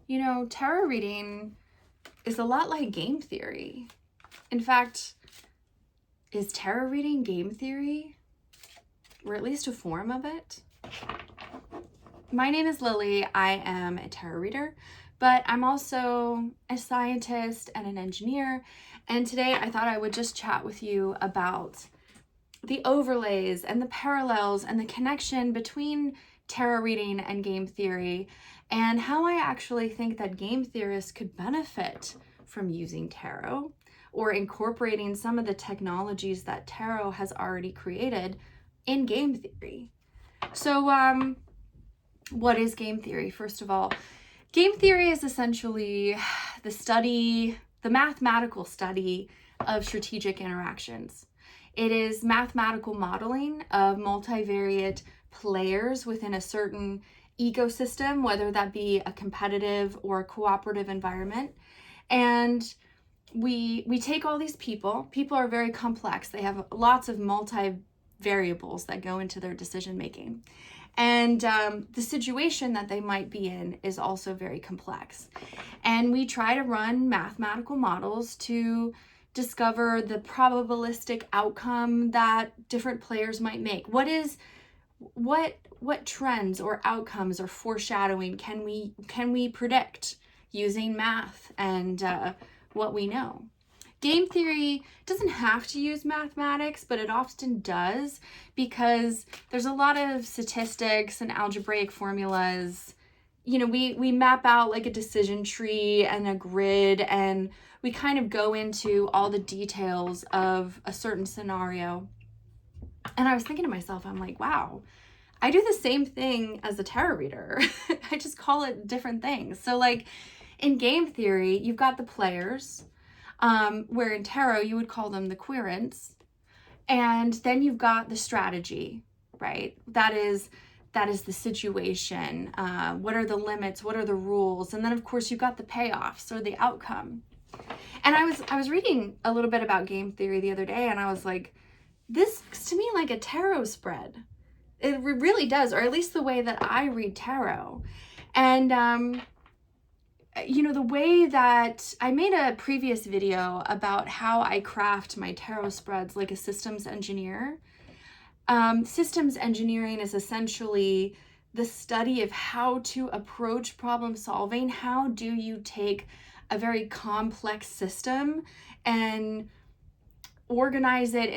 Tarot reading is a lot like game theory. In fact, is tarot reading game theory? Or at least a form of it? My name is Lily. I am a tarot reader, but I'm also a scientist and an engineer. And today I thought I would just chat with you about the overlays and the parallels and the connection between tarot reading and game theory, and how I actually think that game theorists could benefit from using tarot or incorporating some of the technologies that tarot has already created in game theory. So, what is game theory? First of all, game theory is essentially the mathematical study of strategic interactions. It is mathematical modeling of multivariate players within a certain ecosystem, whether that be a competitive or a cooperative environment. And we take all these people. People are very complex. They have lots of multi-variables that go into their decision making. And the situation that they might be in is also very complex. And we try to run mathematical models to discover the probabilistic outcome that different players might make. What trends or outcomes or foreshadowing can we predict using math and what we know? Game theory doesn't have to use mathematics, but it often does, because there's a lot of statistics and algebraic formulas. We map out like a decision tree and a grid, and we kind of go into all the details of a certain scenario. And I was thinking to myself, I'm like, wow, I do the same thing as a tarot reader. I just call it different things. So like in game theory, you've got the players, where in tarot you would call them the querents, and then you've got the strategy, right? That is the situation. What are the limits? What are the rules? And then of course you've got the payoffs or the outcome. And I was reading a little bit about game theory the other day, and I was like, this looks to me like a tarot spread. It really does, or at least the way that I read tarot. And the way that I made a previous video about how I craft my tarot spreads like a systems engineer. Systems engineering is essentially the study of how to approach problem solving. How do you take a very complex system and organize it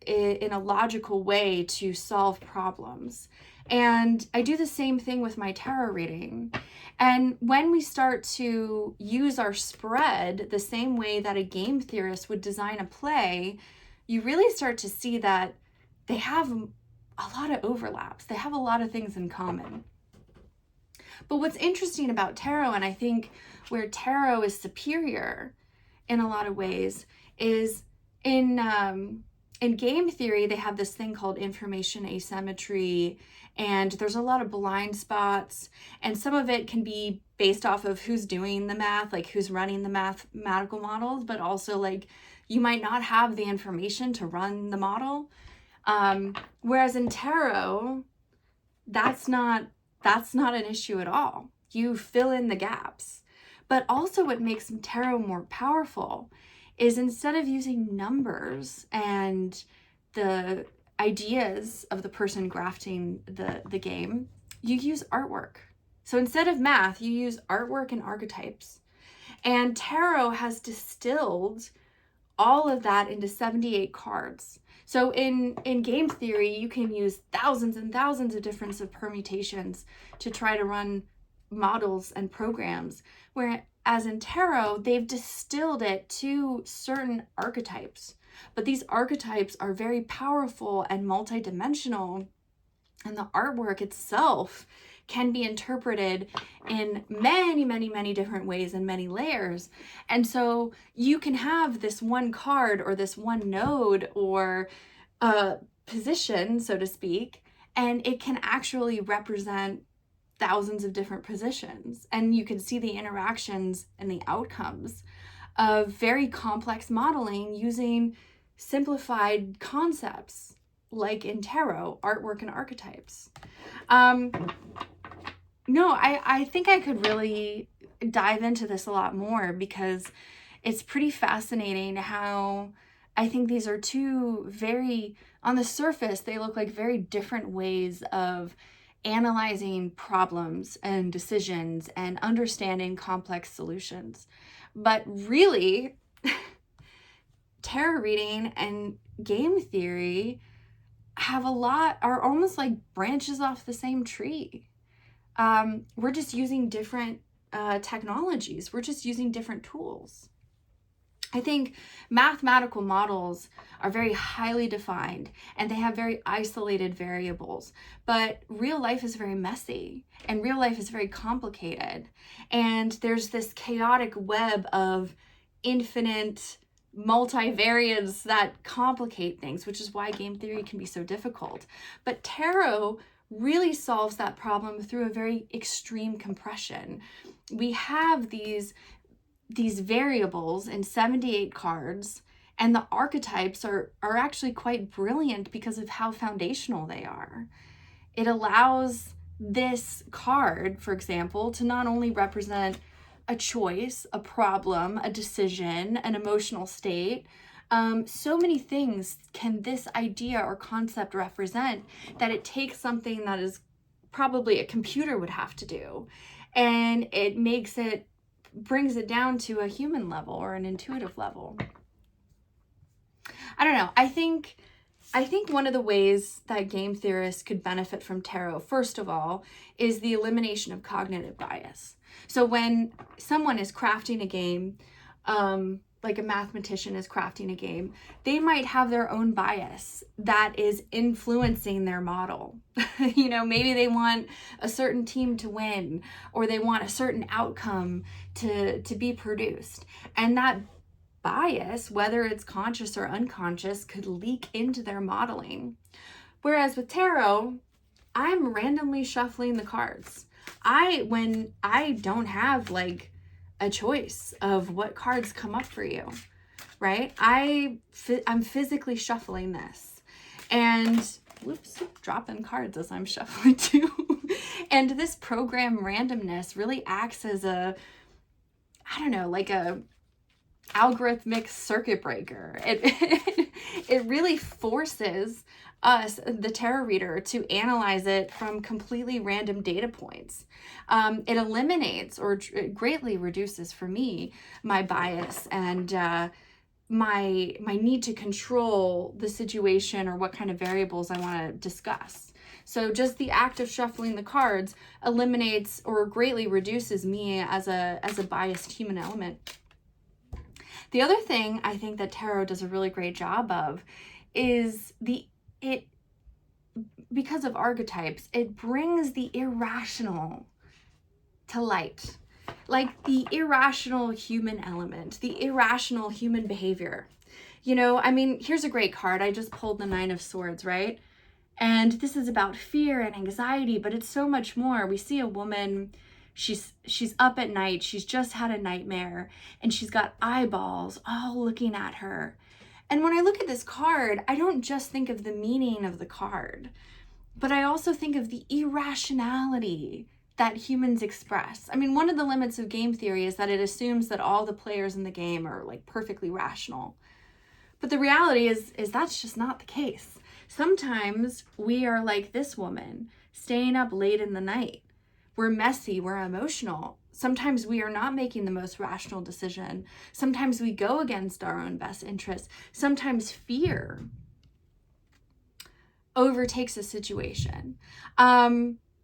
in a logical way to solve problems? And I do the same thing with my tarot reading. And when we start to use our spread the same way that a game theorist would design a play, you really start to see that they have a lot of overlaps. They have a lot of things in common. But what's interesting about tarot, and I think where tarot is superior in a lot of ways, is in game theory, they have this thing called information asymmetry, and there's a lot of blind spots, and some of it can be based off of who's doing the math, like who's running the mathematical models, but also like you might not have the information to run the model. Whereas in tarot, that's not an issue at all. You fill in the gaps. But also what makes tarot more powerful is instead of using numbers and the ideas of the person grafting the game, you use artwork. So instead of math, you use artwork and archetypes. And tarot has distilled all of that into 78 cards. So in game theory, you can use thousands and thousands of different permutations to try to run models and programs, whereas in tarot, they've distilled it to certain archetypes. But these archetypes are very powerful and multidimensional, and the artwork itself can be interpreted in many, many, many different ways and many layers. And so you can have this one card or this one node or position, so to speak, and it can actually represent thousands of different positions. And you can see the interactions and the outcomes of very complex modeling using simplified concepts like in tarot, artwork and archetypes. I think I could really dive into this a lot more because it's pretty fascinating how I think these are two very, on the surface, they look like very different ways of analyzing problems and decisions and understanding complex solutions. But really, tarot reading and game theory are almost like branches off the same tree. We're just using different technologies. We're just using different tools. I think mathematical models are very highly defined and they have very isolated variables, but real life is very messy and real life is very complicated. And there's this chaotic web of infinite multivariates that complicate things, which is why game theory can be so difficult. But tarot really solves that problem through a very extreme compression. We have these variables in 78 cards, and the archetypes are actually quite brilliant because of how foundational they are. It allows this card, for example, to not only represent a choice, a problem, a decision, an emotional state. So many things can this idea or concept represent that it takes something that is probably a computer would have to do, and it brings it down to a human level or an intuitive level. I don't know. I think one of the ways that game theorists could benefit from tarot, first of all, is the elimination of cognitive bias. So when someone is crafting a game, like a mathematician is crafting a game, they might have their own bias that is influencing their model. Maybe they want a certain team to win, or they want a certain outcome to be produced. And that bias, whether it's conscious or unconscious, could leak into their modeling. Whereas with tarot, I'm randomly shuffling the cards. When I don't have like a choice of what cards come up for you, right? I'm physically shuffling this, and whoops, dropping cards as I'm shuffling too. And this program randomness really acts as like a algorithmic circuit breaker. It really forces us, the tarot reader, to analyze it from completely random data points. It eliminates or greatly reduces, for me, my bias and my need to control the situation or what kind of variables I want to discuss. So just the act of shuffling the cards eliminates or greatly reduces me as a biased human element. The other thing I think that tarot does a really great job of is because of archetypes, it brings the irrational to light. Like the irrational human element, the irrational human behavior. Here's a great card. I just pulled the 9 of Swords, right? And this is about fear and anxiety, but it's so much more. We see a woman, she's up at night, she's just had a nightmare, and she's got eyeballs all looking at her. And when I look at this card, I don't just think of the meaning of the card, but I also think of the irrationality that humans express. One of the limits of game theory is that it assumes that all the players in the game are like perfectly rational. But the reality is that's just not the case. Sometimes we are like this woman, staying up late in the night. We're messy, we're emotional. Sometimes we are not making the most rational decision. Sometimes we go against our own best interests. Sometimes fear overtakes a situation.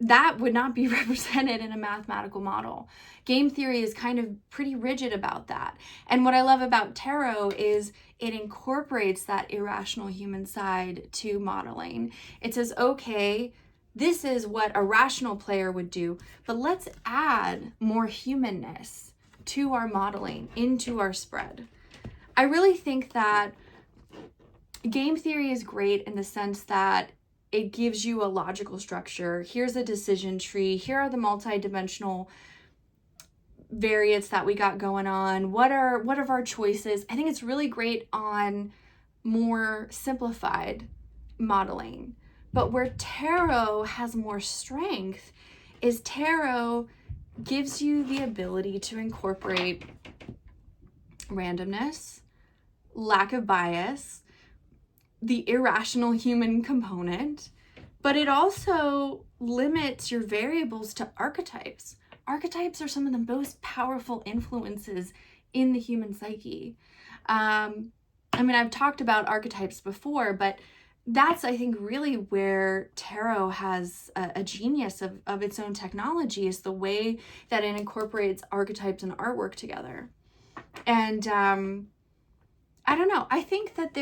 That would not be represented in a mathematical model. Game theory is kind of pretty rigid about that. And what I love about tarot is it incorporates that irrational human side to modeling. It says, okay, this is what a rational player would do, but let's add more humanness to our modeling, into our spread. I really think that game theory is great in the sense that it gives you a logical structure. Here's a decision tree. Here are the multi-dimensional variants that we got going on. What are our choices? I think it's really great on more simplified modeling. But where tarot has more strength is tarot gives you the ability to incorporate randomness, lack of bias, the irrational human component, but it also limits your variables to archetypes. Archetypes are some of the most powerful influences in the human psyche. I mean, I've talked about archetypes before, but that's, I think, really where tarot has a genius of its own technology, is the way that it incorporates archetypes and artwork together. And I don't know. I think that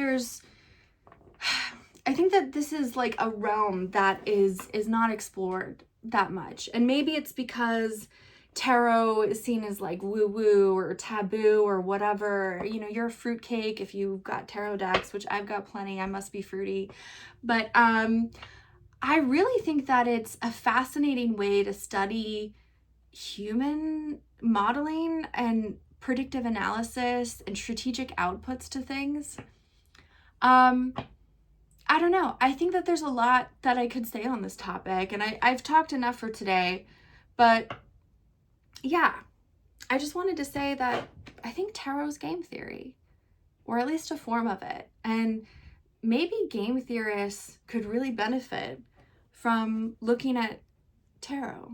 this is like a realm that is not explored that much. And maybe it's because tarot is seen as like woo-woo or taboo or whatever. You know, you're a fruitcake if you've got tarot decks, which I've got plenty. I must be fruity. But I really think that it's a fascinating way to study human modeling and predictive analysis and strategic outputs to things. I don't know. I think that there's a lot that I could say on this topic, and I've talked enough for today, but yeah, I just wanted to say that I think tarot's game theory, or at least a form of it, and maybe game theorists could really benefit from looking at tarot.